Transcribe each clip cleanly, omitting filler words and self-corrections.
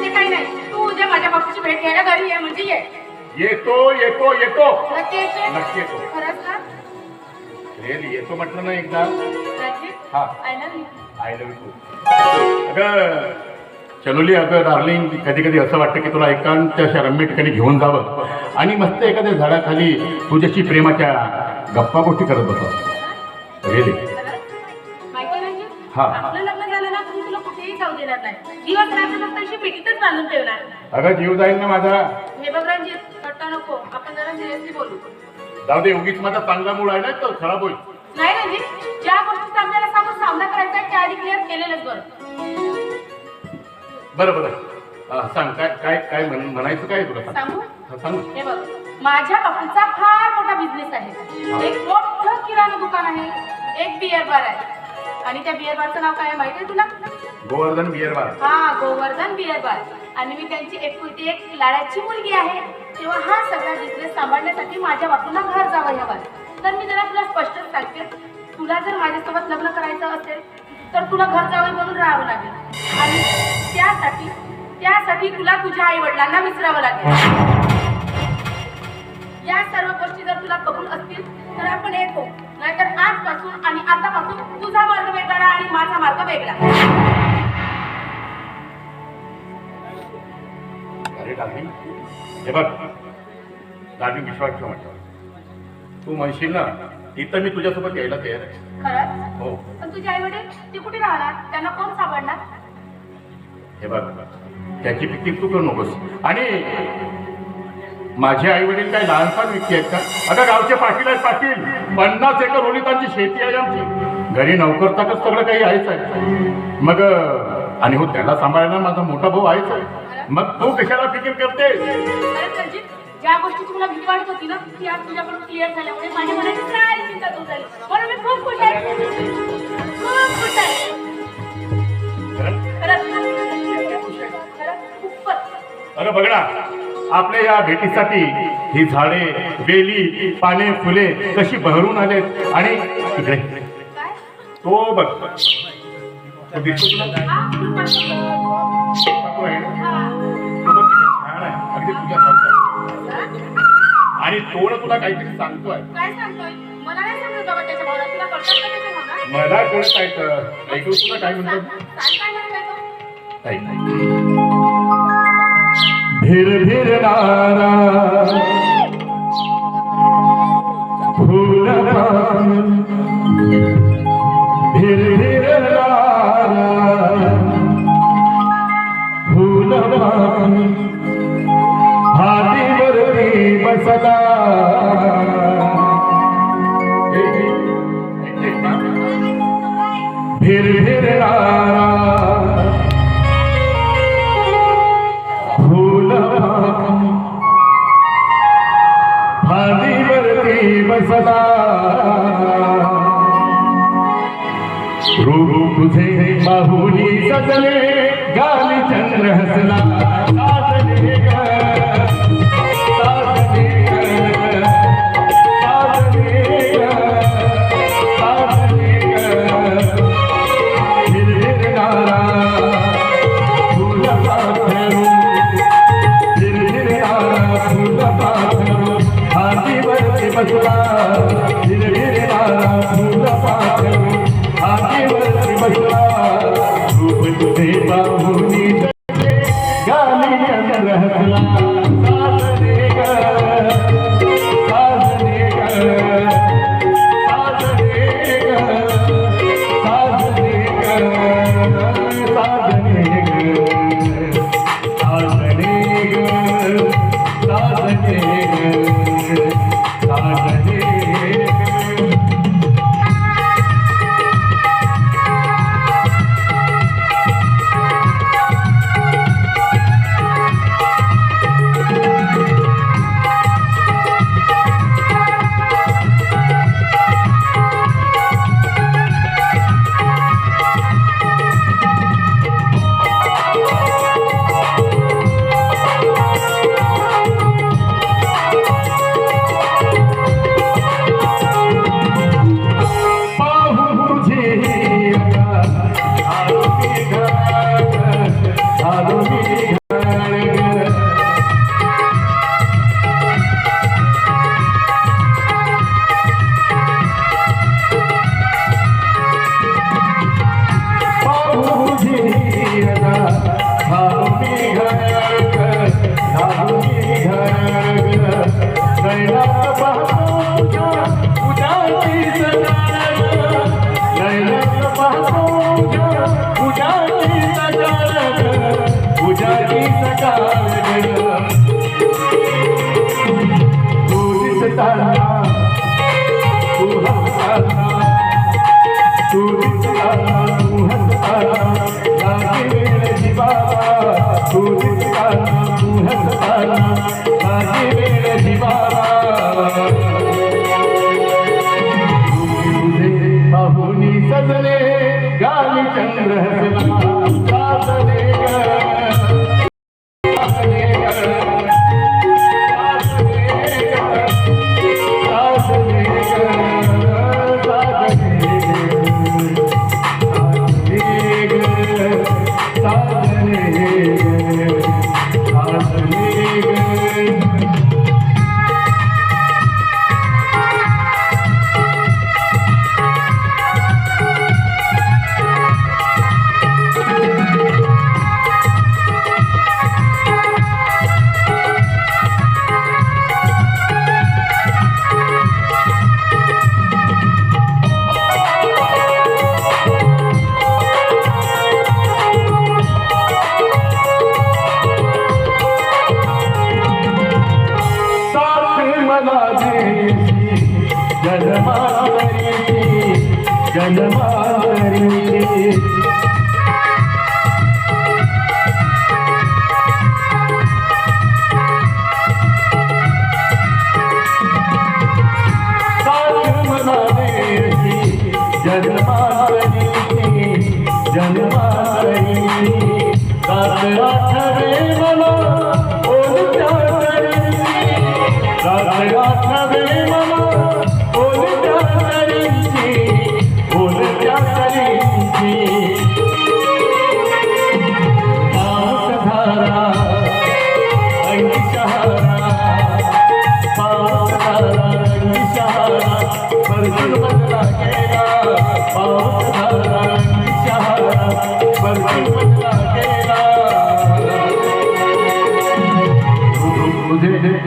ते काही नाही, तू उद्या माझ्या बापूची भेट घ्यायला घरी ये म्हणजे ये. येतो येतो येतो नक्की येते? नक्की येतो. खरंच ना? येतो म्हटलं ना एकदा. नक्की? हा. I love you. I love you. अगं चलोली, अगं डार्लिंग, कधी कधी असं वाटतं की तुला एकांत अशा रम्य ठिकाणी घेऊन जावं आणि मस्त एखाद्या झाडाखाली तुझ्याशी प्रेमाच्या गप्पा गोष्टी करत बसावं. रिअली. माहिती नाही हा. आपलं लग्न झालं ना तुम्ही तुला कुठेही जाऊ देणार नाही. दिवस रात्र फक्त अशी पेटीतच बांधून ठेवणार. अगं जीव जाईल ना माझा. हे बघ रणजित, कट्टा नको, आपण जरा सिरियसली बोलू. जाऊ दे, उगीच माझा चांगला मूड आहे ना तो खराब होईल. नाही रणजित, ज्या गोष्टीचा आपल्याला समोर सामना करायचा आहे त्या आधी क्लिअर केलेलंच बरं. बरं बरं, सांग काय काय काय म्हणायचं काय तुला? सांगू? सांग. हे बघ, माझ्या बापूचा फार मोठा बिझनेस आहे. एक मोठं किराणा दुकान आहे, एक बिअर बार आहे. आणि त्या बिअर बारचं नाव काय आहे माहिती आहे तुला? Govardhan beer bar. हा, गोवर्धन बिअर बार. आणि मी त्यांची एकुलती एक लाडाची मुलगी आहे. तेव्हा हा सगळा बिझनेस सांभाळण्यासाठी माझ्या बापूंना घर जावं हवं. तर मी जरा तुला स्पष्टच सांगते, तुला जर माझ्यासोबत लग्न करायचं असेल तर तुला घर जावई म्हणून राहावं लागेल. आणि त्यासाठी तुला तुझ्या आई वडिलांना विसरावं लागेल. या सर्व गोष्टी जर तुला कबूल असतील तर आपण एक हो, नाहीतर आजपासून आणि आतापासून तुझा मार्ग वेगळा आणि माझा मार्ग वेगळा. अरे डार्लिंग, हे बघ डार्लिंग, विश्वास ठेव माझ्यावर. तू म्हणशील ना तिथं मी तुझ्यासोबत यायला तयार आहे. खरंच? हो. पण तुझे आई वडील ते कुठे राहणार? त्यांना कोण सापडणार? हे बघ, त्याची भीती तू करू नकोस. आणि माझे आई वडील काय लहानपण व्यक्ती आहेत का? अगं गावचे पाटील आहेत, पाटील. 50 एकर ओलितांची शेती आहे आमची. घरी नोकर ताकद सगळं काही आहेच आहे. मग आणि हो, त्याला सांभाळणार माझा मोठा भाऊ आहेच आहे. मग तू कशाला फिकीर करते? खरंच रणजित, ज्या गोष्टीची तुला भीती वाटत होती ना ती आज तुझ्याकडून क्लिअर झाल्यामुळे माझ्या मनाची सारी चिंता दूर झाली. म्हणून मी खूप खुश आहे. खूप खुश आहे. खरंच खूपच. अरे बघ ना, आपल्या या भेटीसाठी ही झाडे, वेली, पाने, फुले कशी बहरून आलेत. आणि इकडे काय? तो बघ, तो दिसतो तुला? हा, खूप मस्त. तो आहे ना? हा. तो बघ किती छान आहे, अगदी तुझ्यासारखा. आणि तो ना तुला काहीतरी सांगतोय. काय सांगतोय? मला नाही समजत बाबा त्याच्या भावना. तुला कळतात का त्याच्या भावना? मला कोणत ऐकतं ऐकू तुला काय म्हणतात? सांग काय म्हणतोय तो? ऐक. धीर धीर नारा फूल पान, धीर धीर नारा फूल पान, हातीवरती बसला. धीर धीर नारा फूल पान, हातीवरती बसला. रूप तुझे बाहुली सजले, गाली चंद्र हसला. साजले ग, साजले ग, साजले ग, साजले ग. धीर नारा फूल पाखरू, धीर नारा फूल पाखरू, हातीवरती बसला. धीर नारा फूल पाखरू, हातीवरती बसला. रूप तुझे बाहुली पूजाची सकाळ तू दिसताना तू हसताना तू दिसताना तू हसताना माझी वेळ जीवाला तू दिसताना तू हसताना माझी वेळ जीवाला तुझे पाहुनी सजले गाली चंद्र हसला साजले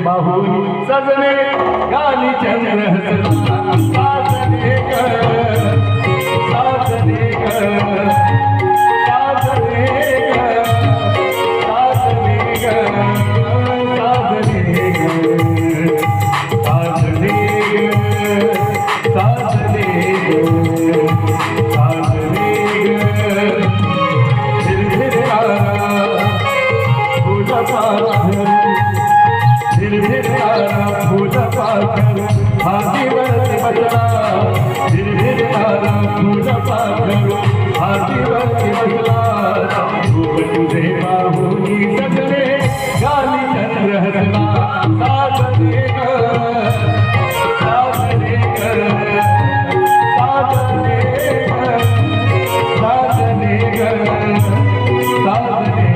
बाहुली सजने गाली चंद्र साजने साजने साजने साजने साजने साजने साजने धीरे धीरे फूल पाकर भाजीवरती बसला धीरे फूल पाकर भाजीवरती बसला तुझे बाहुली सजले गाली चंद्र हसला साजने साजने साजने साजने साजने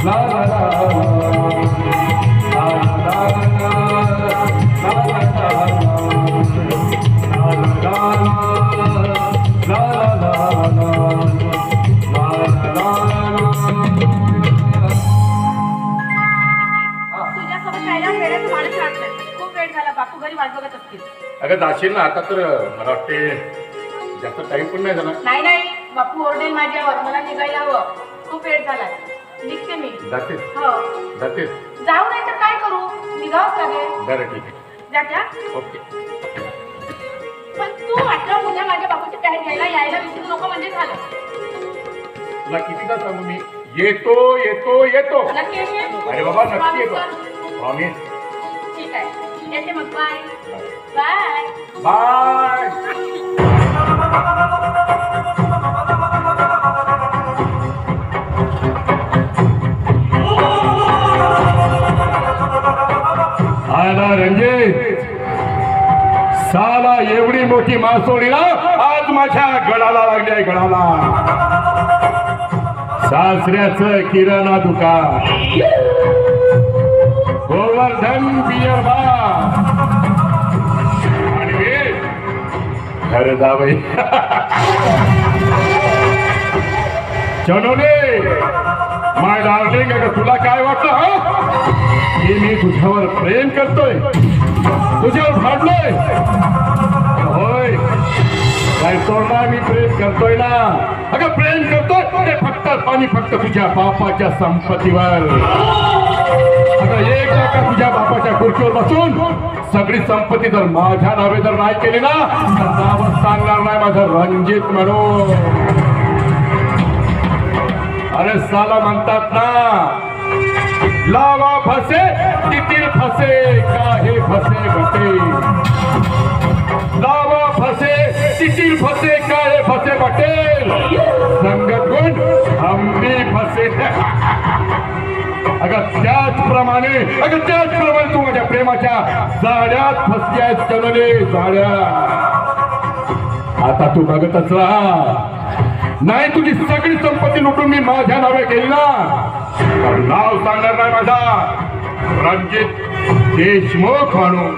la la la अगं जाशील ना आता तर मला वाटते जास्त टाइम पण नाही झाला. नाही नाही बापू ओरडेल माझ्यावर मला निघायला हवं खूप वेळ झाला निघते मी. जाते हो जाते जाऊ नाही तर काय करू निघावंच लागेल. बरं ठीक आहे जात्या ओके. पण तू वाटलं उद्या माझ्या बापूची पॅन्ट घ्यायला यायला विसरू नको म्हणजे झालं. तुला कितीदा सांगू मी येतो येतो येतो. नक्की येशील? अरे बाबा नक्की येतो प्रॉमिस. ठीक आहे येते मग बाय बाय बाय. आला रणजित साला एवढी मोठी मासोळीला आज माझ्या गळाला लागली आहे गळाला. सासऱ्याचं किराणा दुकान गोवर्धन बियर बार आणि घर जावई चनोने माय डार्लिंग. अगं तुला काय वाटलं हा की मी तुझ्यावर प्रेम करतोय तुझ्यावर भांडलोय होय काय सोडणार मी प्रेम करतोय ना अगं प्रेम करतोय ते फक्त तुझ्या बापाच्या संपत्तीवर अगं एक का तुझ्या बापाच्या खुर्चीवर बसून सगळी संपत्ती जर माझ्या नावे जर नाही केली ना तर नावच सांगणार नाही माझं रणजित म्हणून अरे साला म्हणतात ना लावा फसे तितील फसे काहे फसे बटे लावा फसे तितील फसे काहे फसे बटेल संगत गुण आम्ही फसे त्याचप्रमाणे तू माझ्या प्रेमाच्या जाळ्यात फसल्यास चलले जाळ्या आता तू बघतच राहा नाही तुझी सगळी संपत्ती लुटून मी माझ्या नावे केली ना तर नाव सांगणार नाही माझा रणजित देशमुख म्हणून